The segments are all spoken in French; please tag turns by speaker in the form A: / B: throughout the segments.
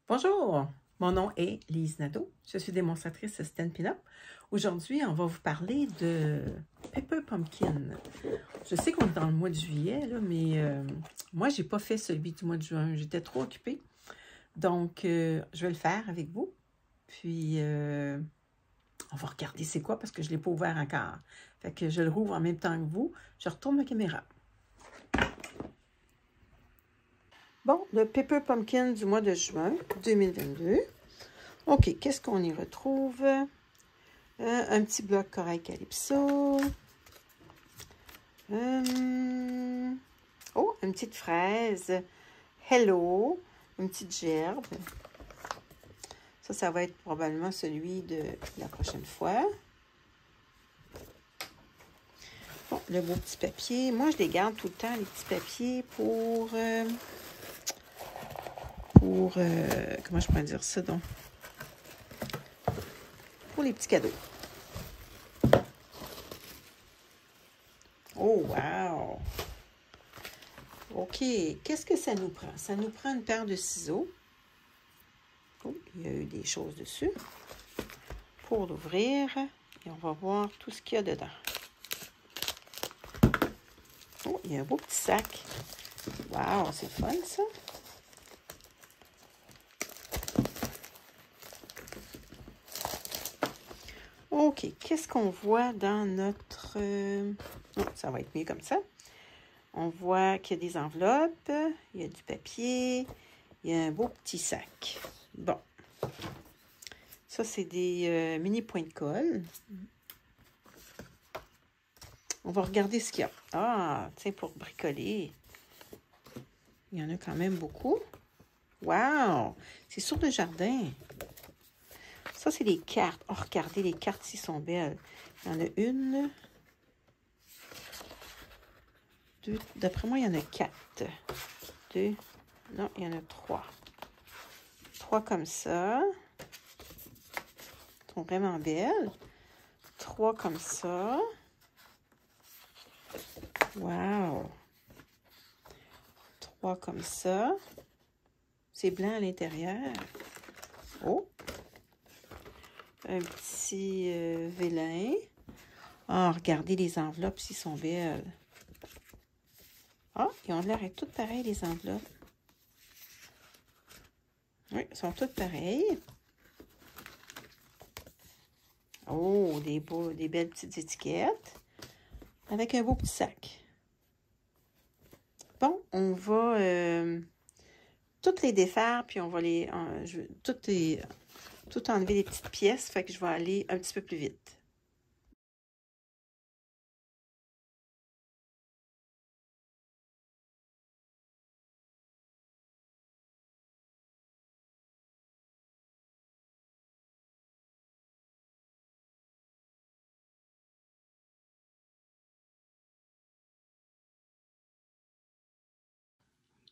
A: Bonjour, mon nom est Lise Nadeau, je suis démonstratrice Stampin' Up. Aujourd'hui, on va vous parler de Pepper Pumpkin. Je sais qu'on est dans le mois de juillet, là, mais moi, j'ai pas fait celui du mois de juin. J'étais trop occupée. Donc, je vais le faire avec vous. Puis, on va regarder c'est quoi parce que je ne l'ai pas ouvert encore. Fait que je le rouvre en même temps que vous. Je retourne la caméra. Bon, le Pepper Pumpkin du mois de juin 2022. OK, qu'est-ce qu'on y retrouve? Un petit bloc corail calypso. Oh, une petite fraise. Hello. Une petite gerbe. Ça va être probablement celui de la prochaine fois. Bon, le beau petit papier. Moi, je les garde tout le temps, les petits papiers, pour comment je pourrais dire ça, donc? Pour les petits cadeaux. Oh, wow! OK, qu'est-ce que ça nous prend? Ça nous prend une paire de ciseaux. Oh, il y a eu des choses dessus. Pour l'ouvrir, et on va voir tout ce qu'il y a dedans. Oh, il y a un beau petit sac. Wow, c'est fun, ça! OK, qu'est-ce qu'on voit dans notre... Oh, ça va être mieux comme ça. On voit qu'il y a des enveloppes, il y a du papier, il y a un beau petit sac. Bon. Ça, c'est des mini points de colle. On va regarder ce qu'il y a. Ah, tiens, pour bricoler. Il y en a quand même beaucoup. Wow! C'est sur le jardin. Ça, c'est les cartes. Oh, regardez, les cartes, ici sont belles. Il y en a une. Deux. D'après moi, il y en a 4. 2. Non, il y en a 3. 3 comme ça. Elles sont vraiment belles. 3 comme ça. Wow! 3 comme ça. C'est blanc à l'intérieur. Oh! Un petit vélin. Ah, regardez les enveloppes, s'ils sont belles. Ah, ils ont l'air toutes pareilles, les enveloppes. Oui, elles sont toutes pareilles. Oh, des belles petites étiquettes. Avec un beau petit sac. Bon, on va toutes les défaire, puis on va les... tout enlever les petites pièces, fait que je vais aller un petit peu plus vite.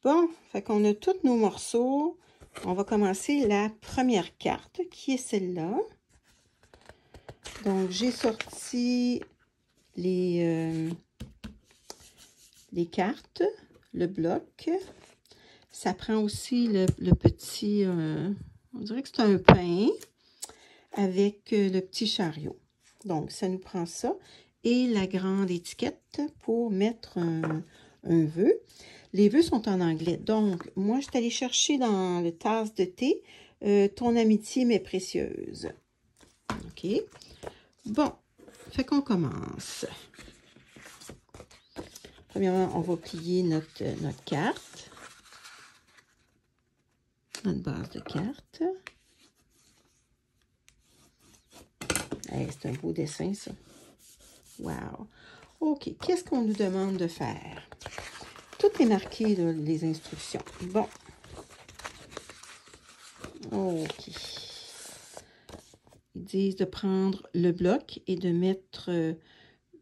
A: Bon, fait qu'on a tous nos morceaux. On va commencer la première carte, qui est celle-là. Donc, j'ai sorti les cartes, le bloc. Ça prend aussi le petit, on dirait que c'est un pain avec le petit chariot. Donc, ça nous prend ça. Et la grande étiquette pour mettre un vœu. Les vœux sont en anglais. Donc, moi, je suis allée chercher dans le tasse de thé ton amitié m'est précieuse. OK. Bon, fait qu'on commence. Premièrement, on va plier notre carte. Notre base de carte. Hey, c'est un beau dessin, ça. Wow. OK, qu'est-ce qu'on nous demande de faire? Tout est marqué, là, les instructions. Bon. OK. Ils disent de prendre le bloc et de mettre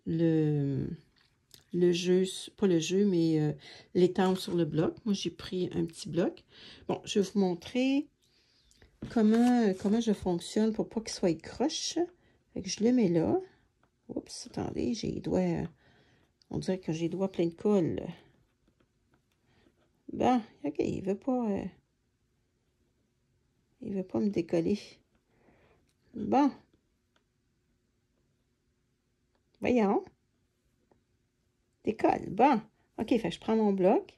A: le jeu, pas le jeu, mais l'étampe sur le bloc. Moi, j'ai pris un petit bloc. Bon, je vais vous montrer comment je fonctionne pour pas qu'il soit croche. Fait que je le mets là. Oups, attendez, j'ai les doigts... On dirait que j'ai les doigts pleins de colle. Bon, OK, il veut pas... il ne veut pas me décoller. Bon. Voyons. Décolle. Bon. OK, fait que je prends mon bloc.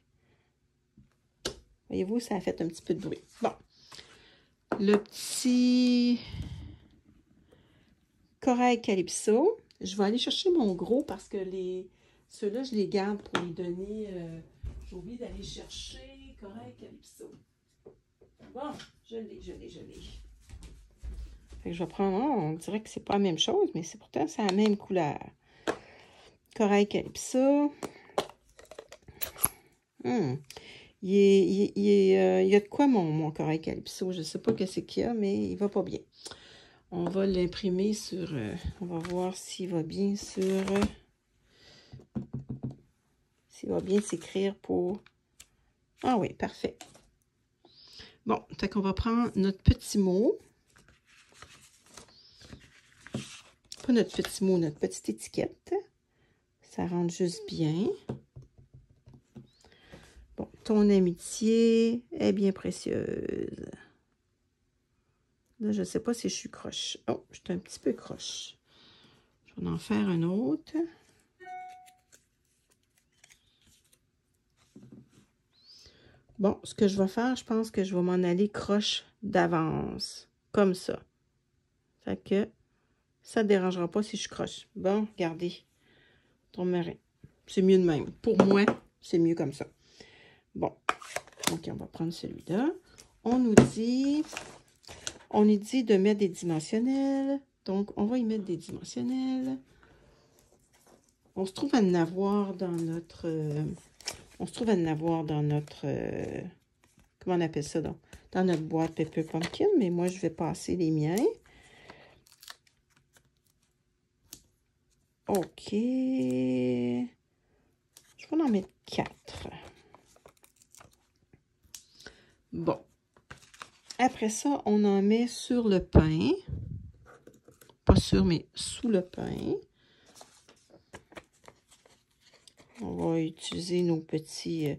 A: Voyez-vous, ça a fait un petit peu de bruit. Bon. Le petit corail calypso. Je vais aller chercher mon gros parce que ceux-là, je les garde pour les donner. J'ai oublié d'aller chercher corail calypso. Bon, je l'ai. Fait que je vais prendre, on dirait que c'est pas la même chose, mais pourtant, c'est la même couleur. Corail calypso. Il y a de quoi mon corail calypso? Je ne sais pas ce qu'il y a, mais il va pas bien. On va l'imprimer sur... on va voir s'il va bien sur... s'il va bien s'écrire pour... Ah oui, parfait. Bon, fait qu'on va prendre notre petit mot. Pas notre petit mot, notre petite étiquette. Ça rentre juste bien. Bon, ton amitié est bien précieuse. Là, je ne sais pas si je suis croche. Oh, je suis un petit peu croche. Je vais en faire un autre. Bon, ce que je vais faire, je pense que je vais m'en aller croche d'avance. Comme ça. Fait que ça ne dérangera pas si je croche. Bon, regardez. Ton marin. C'est mieux de même. Pour moi, c'est mieux comme ça. Bon. OK, on va prendre celui-là. On nous dit de mettre des dimensionnels. Donc, on va y mettre des dimensionnels. On se trouve à en avoir dans notre... comment on appelle ça? Dans notre boîte Pepper Pumpkin. Mais moi, je vais passer les miens. OK. Je vais en mettre 4. Bon. Après ça, on en met sur le pain. Pas sur, mais sous le pain. On va utiliser nos petits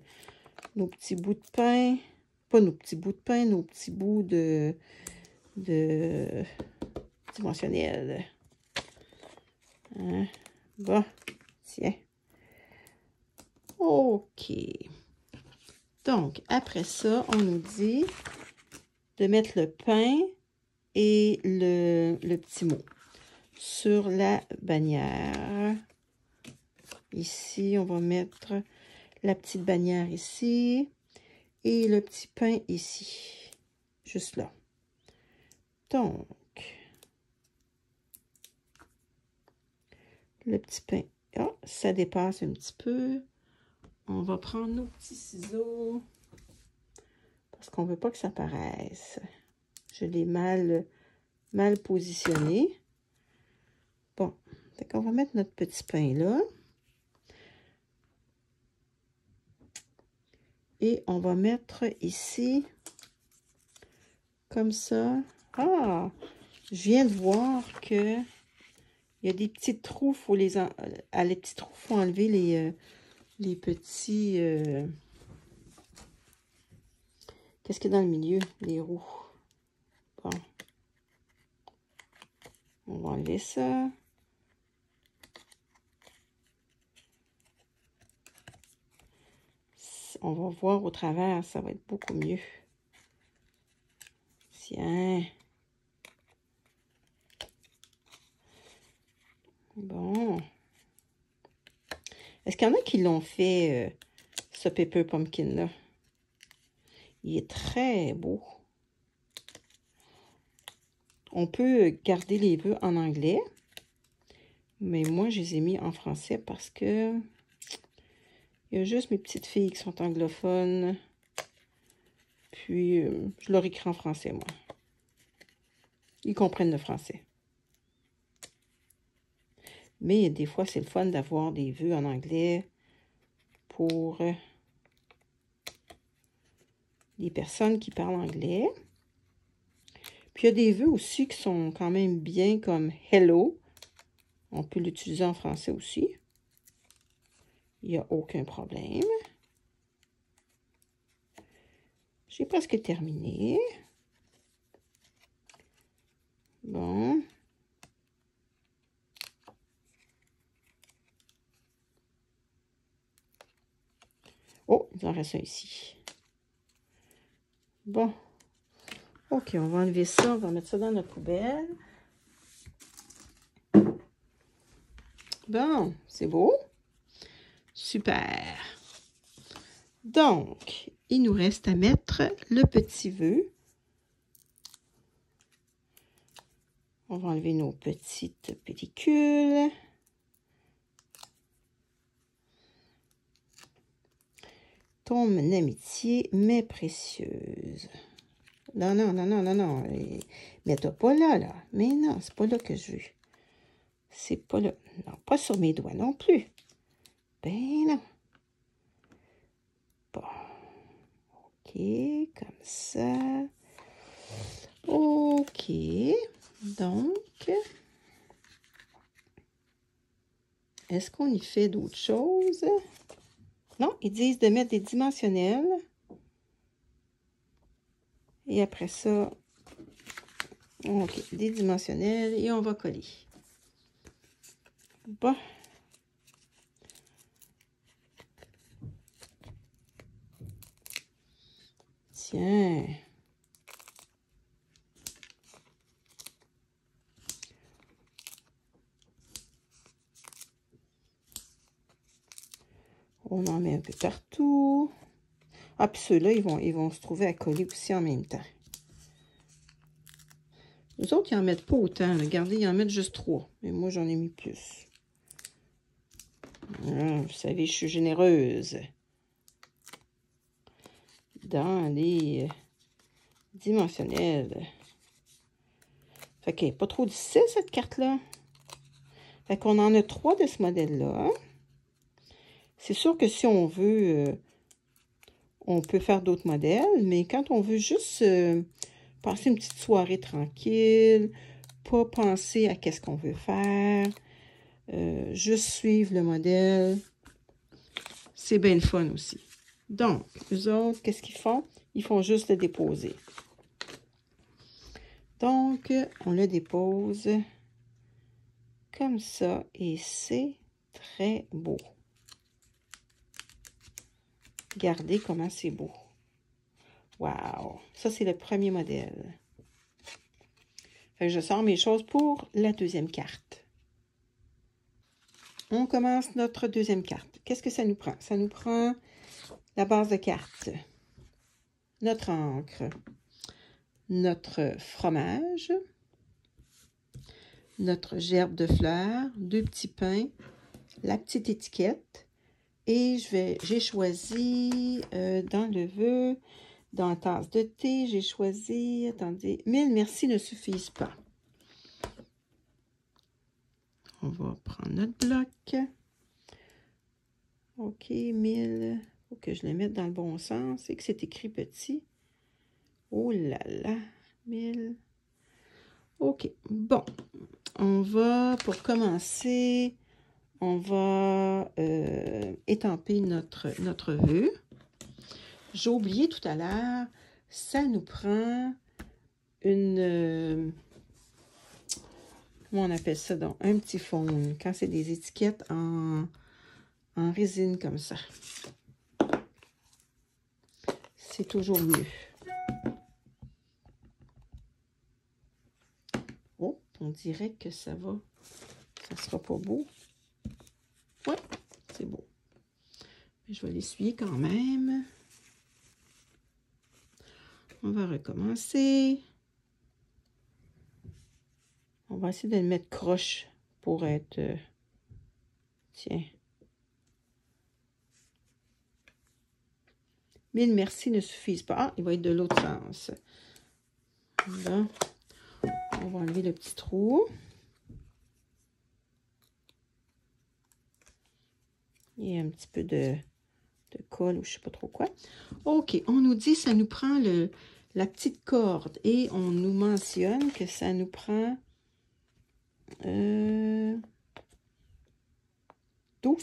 A: bouts de pain. Pas nos petits bouts de pain, nos petits bouts de dimensionnel. Hein? Bon, tiens. OK. Donc, après ça, on nous dit de mettre le pain et le petit mot sur la bannière. Ici, on va mettre la petite bannière ici et le petit pain ici. Juste là. Donc, le petit pain. Oh, ça dépasse un petit peu. On va prendre nos petits ciseaux parce qu'on ne veut pas que ça paraisse. Je l'ai mal positionné. Bon, donc on va mettre notre petit pain là. Et on va mettre ici, comme ça. Ah! Je viens de voir que il y a des petits trous. Faut les petits trous, il faut enlever les petits... qu'est-ce qu'il y a dans le milieu? Les roues. Bon. On va enlever ça. On va voir au travers, ça va être beaucoup mieux. Tiens. Bon. Est-ce qu'il y en a qui l'ont fait, ce Pepper Pumpkin-là? Il est très beau. On peut garder les vœux en anglais. Mais moi, je les ai mis en français parce que il y a juste mes petites filles qui sont anglophones. Puis, je leur écris en français, moi. Ils comprennent le français. Mais des fois, c'est le fun d'avoir des vœux en anglais pour les personnes qui parlent anglais. Puis, il y a des vœux aussi qui sont quand même bien comme « hello ». On peut l'utiliser en français aussi. Il n'y a aucun problème. J'ai presque terminé. Bon. Oh, il en reste un ici. Bon. OK, on va enlever ça. On va mettre ça dans notre poubelle. Bon, c'est beau. Super. Donc, il nous reste à mettre le petit vœu. On va enlever nos petites pellicules. Ton amitié m'est précieuse. Non, non, non, non, non, non. Mets-toi pas là, là. Mais non, c'est pas là que je veux. C'est pas là. Non, pas sur mes doigts non plus. Ben non. Bon. OK, comme ça. OK. Donc, est-ce qu'on y fait d'autres choses? Non, ils disent de mettre des dimensionnels. Et après ça, OK, des dimensionnels et on va coller. Bon. Tiens. On en met un peu partout. Ah, puis ceux-là, ils vont se trouver à coller aussi en même temps. Les autres, ils n'en mettent pas autant. Regardez, ils en mettent juste 3. Mais moi, j'en ai mis plus. Ah, vous savez, je suis généreuse. Dans les dimensionnels. Fait que pas trop difficile, cette carte-là. Fait qu'on en a 3 de ce modèle-là. C'est sûr que si on veut, on peut faire d'autres modèles. Mais quand on veut juste passer une petite soirée tranquille, pas penser à qu'est-ce qu'on veut faire, juste suivre le modèle, c'est bien le fun aussi. Donc, eux autres, qu'est-ce qu'ils font? Ils font juste le déposer. Donc, on le dépose comme ça et c'est très beau. Regardez comment c'est beau. Wow! Ça, c'est le premier modèle. Fait que je sors mes choses pour la deuxième carte. On commence notre deuxième carte. Qu'est-ce que ça nous prend? Ça nous prend la base de carte, notre encre, notre fromage, notre gerbe de fleurs, 2 petits pains, la petite étiquette. Et j'ai choisi dans le vœu, dans la tasse de thé, j'ai choisi, attendez, 1000 merci ne suffisent pas. On va prendre notre bloc. OK, 1000. Faut que je le mette dans le bon sens. C'est que c'est écrit petit. Oh là là, 1000. OK, bon. On va, pour commencer, on va étamper notre vœu. J'ai oublié tout à l'heure, ça nous prend une... comment on appelle ça donc? Un petit fond. Quand c'est des étiquettes en résine comme ça. C'est toujours mieux. Oh, on dirait que ça va. Ça sera pas beau. Ouais, c'est beau. Je vais l'essuyer quand même. On va recommencer. On va essayer de le mettre croche pour être... tiens. 1000 merci ne suffisent pas. Ah, il va être de l'autre sens. Là, on va enlever le petit trou. Il y a un petit peu de colle ou je ne sais pas trop quoi. OK, on nous dit que ça nous prend la petite corde et on nous mentionne que ça nous prend 12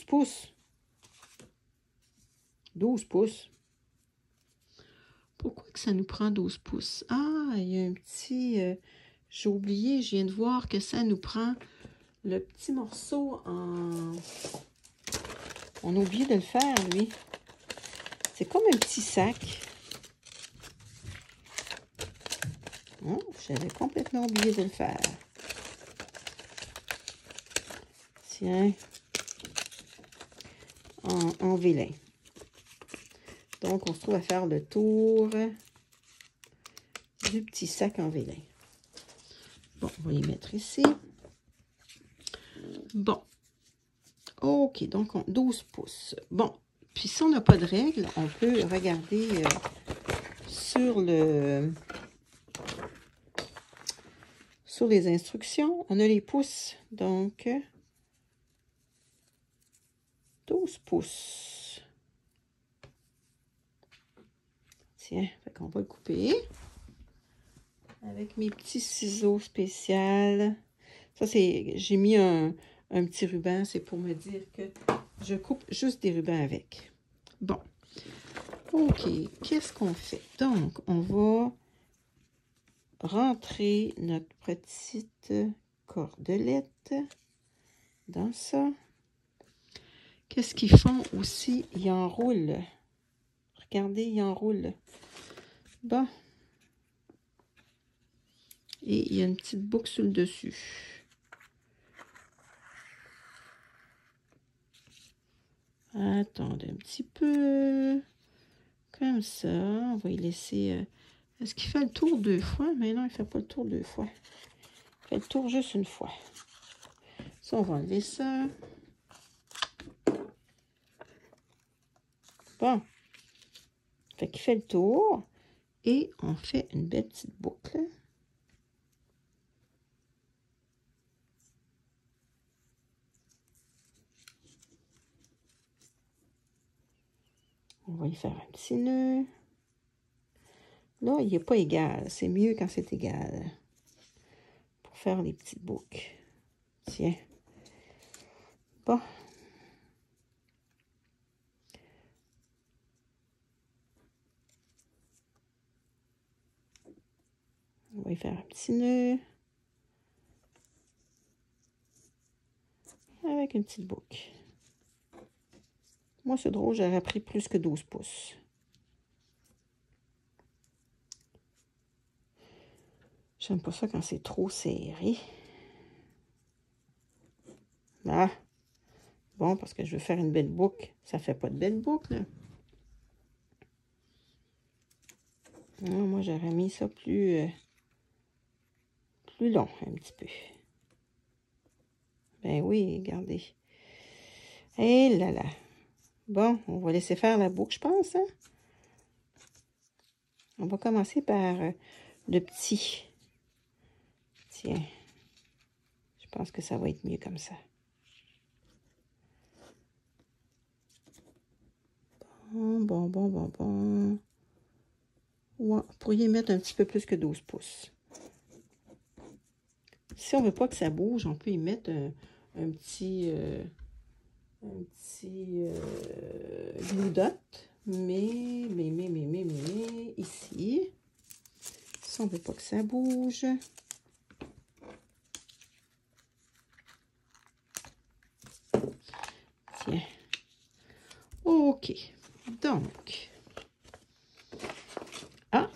A: pouces. 12 pouces. Pourquoi que ça nous prend 12 pouces? Ah, il y a un petit j'ai oublié, je viens de voir que ça nous prend le petit morceau en... On a oublié de le faire, lui. C'est comme un petit sac. Oh, j'avais complètement oublié de le faire. Tiens. En vélin. Donc, on se trouve à faire le tour du petit sac en vélin. Bon, on va les mettre ici. Bon. OK, donc 12 pouces. Bon, puis si on n'a pas de règle, on peut regarder sur les instructions. On a les pouces, donc 12 pouces. Tiens, fait qu'on va le couper avec mes petits ciseaux spéciaux. Ça, c'est, j'ai mis un petit ruban, c'est pour me dire que je coupe juste des rubans avec. Bon, OK, qu'est-ce qu'on fait? Donc, on va rentrer notre petite cordelette dans ça. Qu'est-ce qu'ils font aussi? Ils enroulent. Regardez, ils enroulent. Bon. Et il y a une petite boucle sur le dessus. Attendez un petit peu. Comme ça. On va y laisser... Est-ce qu'il fait le tour 2 fois? Mais non, il ne fait pas le tour 2 fois. Il fait le tour juste une fois. Ça, on va enlever ça. Bon. Fait qu'il fait le tour. Et on fait une belle petite boucle. On va y faire un petit nœud. Là, il n'est pas égal. C'est mieux quand c'est égal. Pour faire les petites boucles. Tiens. Bon. On va y faire un petit nœud. Avec une petite boucle. Moi, c'est drôle, j'aurais pris plus que 12 pouces. J'aime pas ça quand c'est trop serré. Ah! Bon, parce que je veux faire une belle boucle. Ça fait pas de belle boucle. Ah, moi, j'aurais mis ça plus long, un petit peu. Ben oui, regardez. Et là là. Bon, on va laisser faire la boucle, je pense. Hein? On va commencer par le petit. Tiens. Je pense que ça va être mieux comme ça. Bon. Ouais, vous pourriez mettre un petit peu plus que 12 pouces. Si on ne veut pas que ça bouge, on peut y mettre un petit glue dot. Mais, ici, si on ne veut pas que ça bouge, tiens. OK. Donc,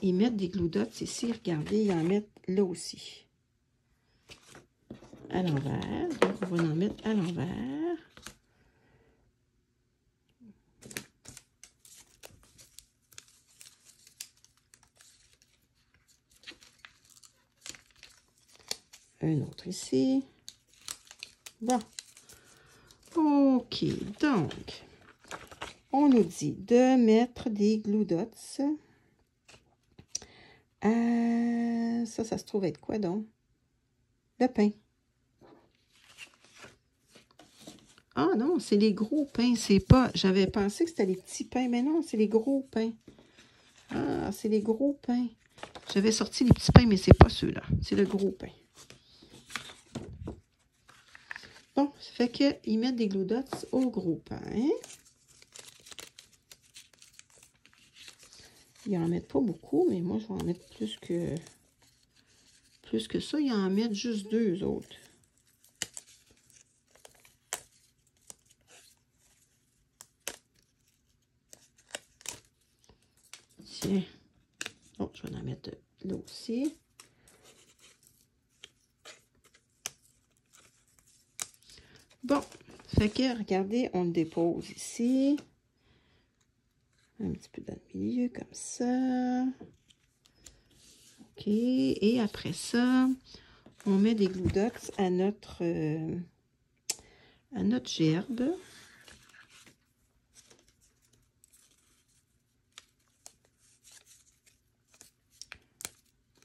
A: ils mettent des glue dots ici. Regardez, ils en mettent là aussi. À l'envers. Donc, on va en mettre à l'envers. Un autre ici. Bon. OK. Donc, on nous dit de mettre des glue dots. Ça se trouve être quoi donc? Le pain. Ah non, c'est les gros pains, c'est pas... J'avais pensé que c'était les petits pains, mais non, c'est les gros pains. Ah, c'est les gros pains. J'avais sorti les petits pains, mais c'est pas ceux-là. C'est le gros pain. Bon, ça fait qu'ils mettent des glue dots au gros pain. Ils en mettent pas beaucoup, mais moi, je vais en mettre plus que ça, ils en mettent juste 2 autres. Tiens. Oh, je vais en mettre là aussi. Bon, fait que, regardez, on le dépose ici. Un petit peu dans le milieu, comme ça. OK. Et après ça, on met des Glue Dots à notre gerbe.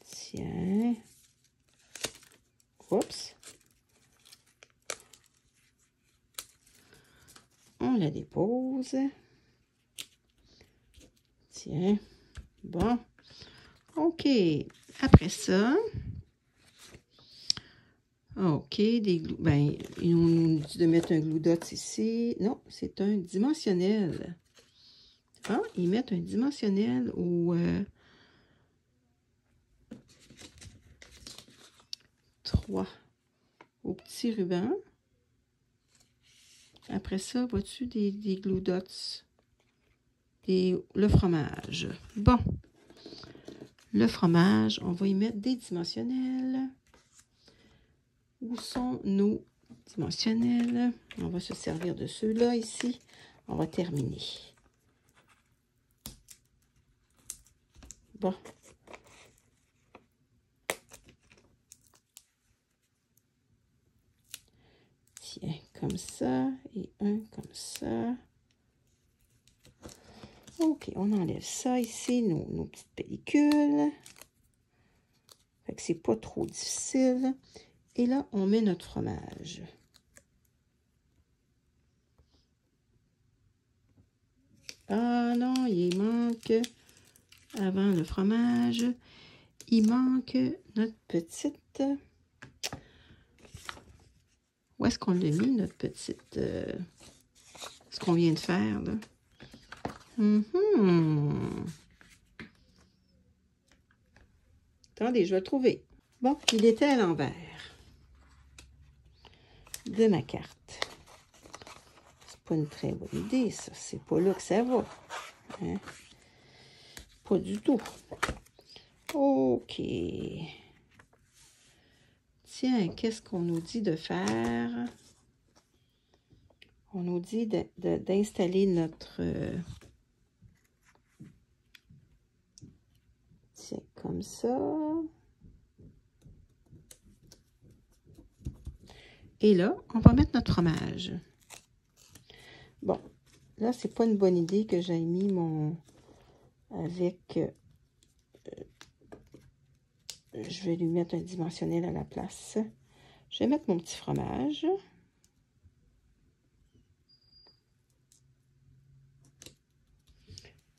A: Tiens. Oups. On la dépose. Tiens. Bon. OK. Après ça, OK, des glue. Ben, ils nous dit de mettre un Glue Dots ici. Non, c'est un dimensionnel. Ah, ils mettent un dimensionnel au 3 au petit ruban. Après ça, vois-tu des Glue Dots? Le fromage. Bon. Le fromage, on va y mettre des dimensionnels. Où sont nos dimensionnels? On va se servir de ceux-là ici. On va terminer. Bon. Tiens, comme ça. Et un comme ça. OK, on enlève ça ici, nos petites pellicules. Fait que c'est pas trop difficile. Et là, on met notre fromage. Ah non, il manque, avant le fromage, il manque notre petite... Où est-ce qu'on l'a mis, notre petite... ce qu'on vient de faire, là? Attendez, je vais le trouver. Bon, il était à l'envers de ma carte. C'est pas une très bonne idée, ça. C'est pas là que ça va. Hein? Pas du tout. OK. Tiens, qu'est-ce qu'on nous dit de faire? On nous dit d'installer notre... tiens, comme ça. Et là, on va mettre notre fromage. Bon, là, c'est pas une bonne idée que j'aille mis mon... avec... je vais lui mettre un dimensionnel à la place. Je vais mettre mon petit fromage.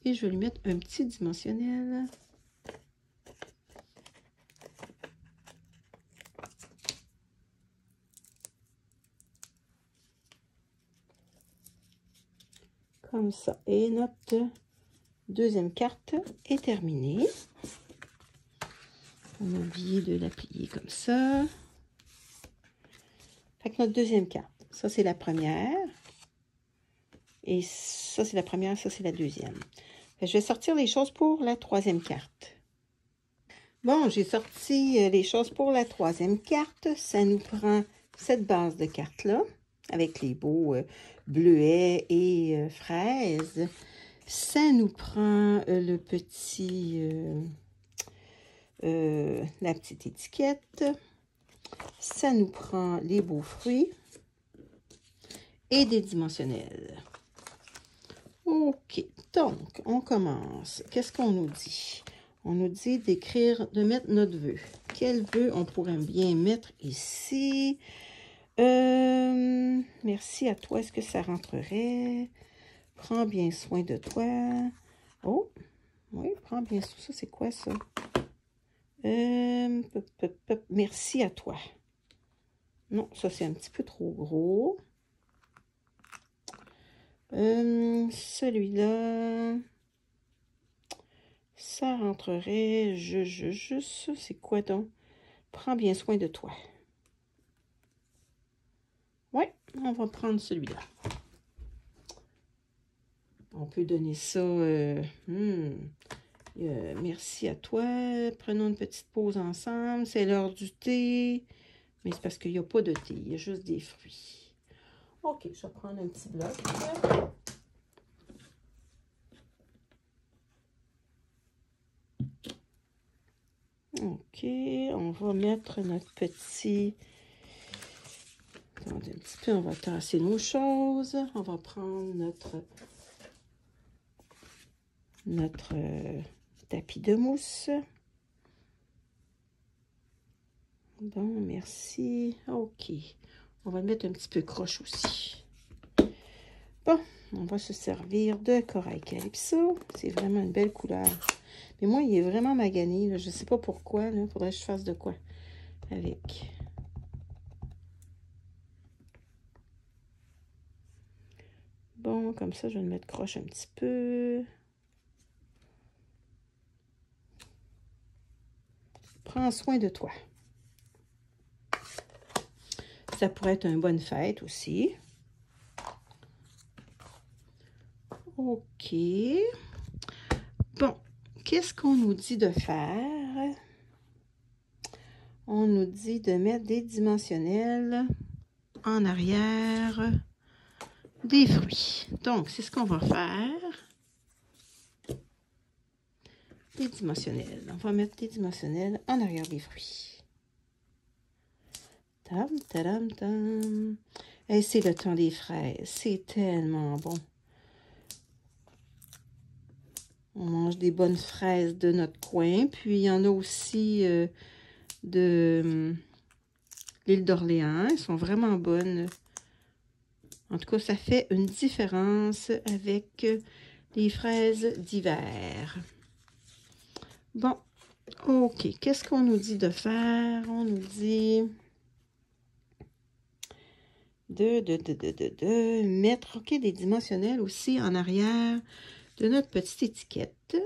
A: Et je vais lui mettre un petit dimensionnel. Comme ça. Et notre deuxième carte est terminée. On a oublié de la plier comme ça. Fait que notre deuxième carte, ça c'est la première. Et ça c'est la première, ça c'est la deuxième. Fait que je vais sortir les choses pour la troisième carte. Bon, j'ai sorti les choses pour la troisième carte. Ça nous prend cette base de cartes-là, avec les beaux bleuets et fraises. Ça nous prend le petit, la petite étiquette. Ça nous prend les beaux fruits et des dimensionnels. OK, donc, on commence. Qu'est-ce qu'on nous dit? On nous dit d'écrire, de mettre notre vœu. Quel vœu on pourrait bien mettre ici? Merci à toi. Est-ce que ça rentrerait? Prends bien soin de toi. Oh, oui, prends bien soin. Ça, c'est quoi ça? Merci à toi. Non, ça, c'est un petit peu trop gros. Celui-là, ça rentrerait, c'est quoi donc? Prends bien soin de toi. Oui, on va prendre celui-là. On peut donner ça. Merci à toi. Prenons une petite pause ensemble. C'est l'heure du thé. Mais c'est parce qu'il n'y a pas de thé. Il y a juste des fruits. OK, je vais prendre un petit bloc. OK, on va mettre notre petit... Attendez un petit peu, on va tasser nos choses. On va prendre notre tapis de mousse. Bon, merci. OK. On va le mettre un petit peu croche aussi. Bon, on va se servir de corail calypso. C'est vraiment une belle couleur. Mais moi, il est vraiment magané. Là. Je ne sais pas pourquoi. Il faudrait que je fasse de quoi avec. Bon, comme ça, je vais le mettre croche un petit peu. Prends soin de toi. Ça pourrait être une bonne fête aussi. OK. Bon, qu'est-ce qu'on nous dit de faire? On nous dit de mettre des dimensionnels en arrière des fruits. Donc, c'est ce qu'on va faire. Des dimensionnels. On va mettre des dimensionnels en arrière des fruits. Tam, tadam, tam. Et c'est le temps des fraises. C'est tellement bon. On mange des bonnes fraises de notre coin. Puis, il y en a aussi de l'île d'Orléans. Elles sont vraiment bonnes. En tout cas, ça fait une différence avec les fraises d'hiver. Bon, OK. Qu'est-ce qu'on nous dit de faire? On nous dit de mettre des dimensionnels aussi en arrière de notre petite étiquette.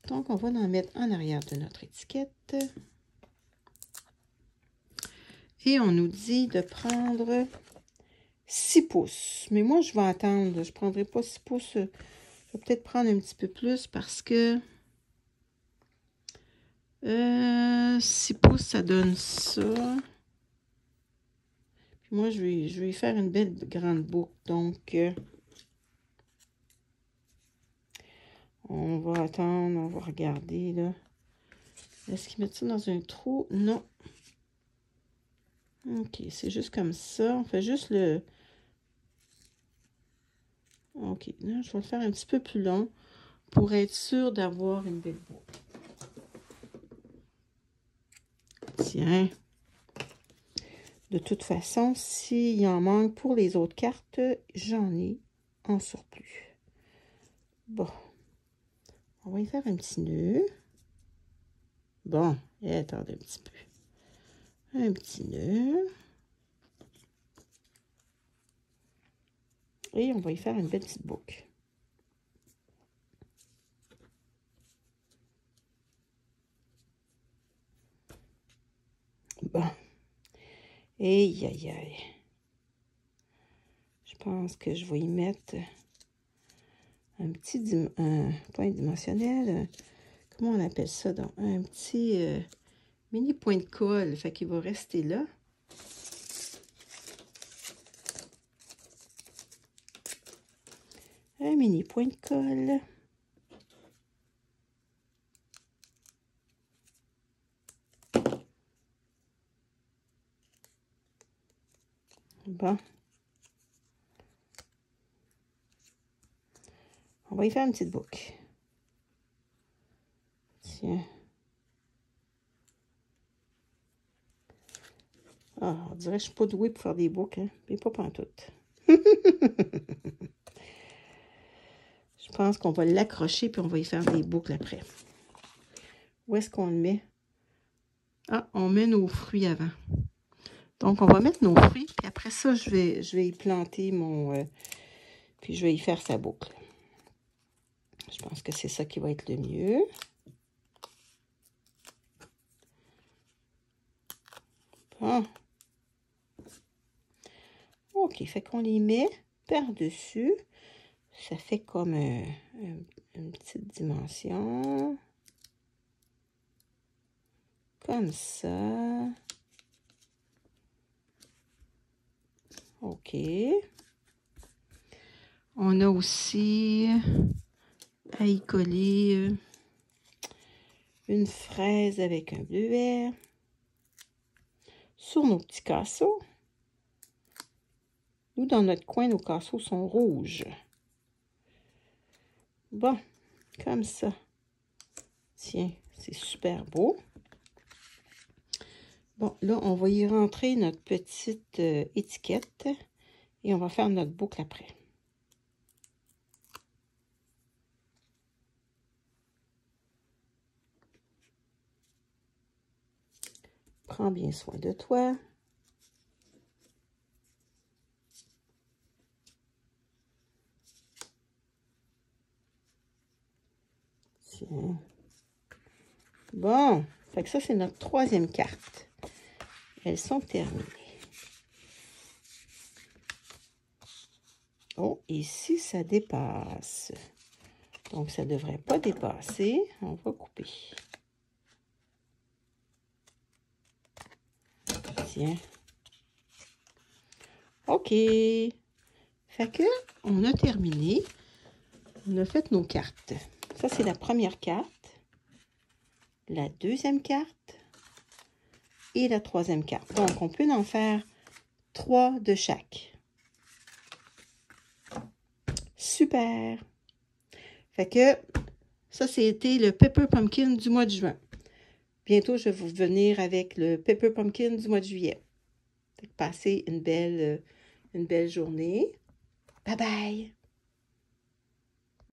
A: Donc, on va en mettre en arrière de notre étiquette. Et on nous dit de prendre 6 pouces. Mais moi, je vais attendre. Je ne prendrai pas 6 pouces. Je vais peut-être prendre un petit peu plus parce que 6 pouces, ça donne ça. Puis moi, je vais y faire une belle grande boucle. Donc, on va attendre. On va regarder, là. Est-ce qu'ils mettent ça dans un trou? Non. OK, c'est juste comme ça. On fait juste le... OK, là, je vais le faire un petit peu plus long pour être sûr d'avoir une belle boucle. Tiens. De toute façon, s'il en manque pour les autres cartes, j'en ai en surplus. Bon. On va y faire un petit nœud. Bon, attendez un petit peu. Un petit nœud. Et on va y faire une belle petite boucle. Bon. Aïe, aïe, aïe. Je pense que je vais y mettre un petit, point dimensionnel. Comment on appelle ça? Donc, un petit mini point de colle. Fait qu'il va rester là. Un mini point de colle. Bon. On va y faire une petite boucle. Tiens. Ah, on dirait que je ne suis pas douée pour faire des boucles, hein? Mais pas pantoute. Je pense qu'on va l'accrocher puis on va y faire des boucles après. Où est-ce qu'on le met? Ah, on met nos fruits avant. Donc, on va mettre nos fruits, puis après ça, je vais y planter mon... puis je vais y faire sa boucle. Je pense que c'est ça qui va être le mieux. Bon. OK, fait qu'on les met par-dessus. Ça fait comme une petite dimension. Comme ça. OK. On a aussi à y coller une fraise avec un bleuet sur nos petits casseaux. Nous, dans notre coin, nos casseaux sont rouges. Bon, comme ça. Tiens, c'est super beau. Bon, là, on va y rentrer notre petite étiquette et on va faire notre boucle après. Prends bien soin de toi. Tiens. Bon, fait que ça, c'est notre troisième carte. Elles sont terminées. Oh, ici, ça dépasse. Donc, ça ne devrait pas dépasser. On va couper. Tiens. OK. Fait que, on a terminé. On a fait nos cartes. Ça, c'est la première carte. La deuxième carte. Et la troisième carte. Donc, on peut en faire 3 de chaque. Super! Fait que, ça, c'était le Pepper Pumpkin du mois de juin. Bientôt, je vais vous venir avec le Pepper Pumpkin du mois de juillet. Passez une belle journée. Bye bye!